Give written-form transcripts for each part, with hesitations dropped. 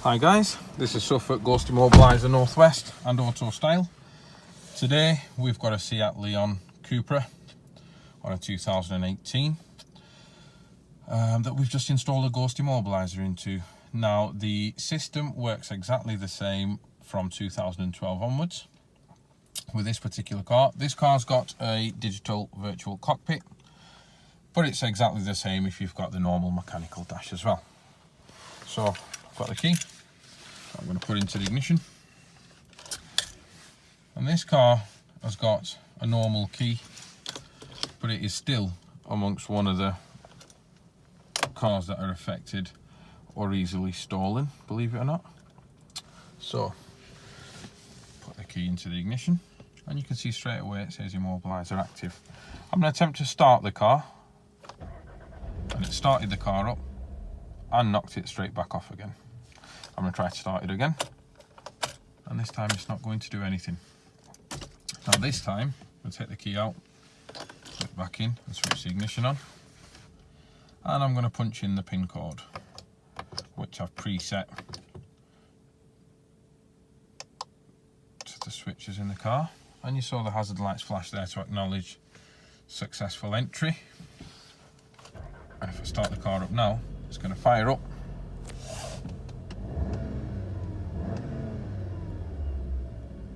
Hi guys, this is Suffolk Ghost Immobiliser Northwest and Autostyle. Today we've got a Seat Leon Cupra on a 2018 that we've just installed a Ghost Immobiliser into. Now the system works exactly the same from 2012 onwards with this particular car. This car's got a digital virtual cockpit, but it's exactly the same if you've got the normal mechanical dash as well. So I've got the key, I'm going to put into the ignition, and this car has got a normal key, but it is still amongst one of the cars that are affected or easily stolen, believe it or not. So put the key into the ignition and you can see straight away it says Immobiliser active. I'm going to attempt to start the car, and it started the car up and knocked it straight back off again. I'm going to try to start it again, and this time it's not going to do anything. Now this time I'm going to take the key out, put it back in and switch the ignition on, and I'm going to punch in the pin code which I've preset to the switches in the car, and you saw the hazard lights flash there to acknowledge successful entry. And if I start the car up now, it's going to fire up,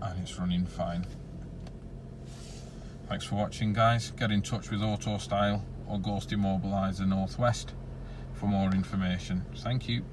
and it's running fine. Thanks for watching guys. Get in touch with Autostyle or Ghost Immobiliser Northwest for more information. Thank you.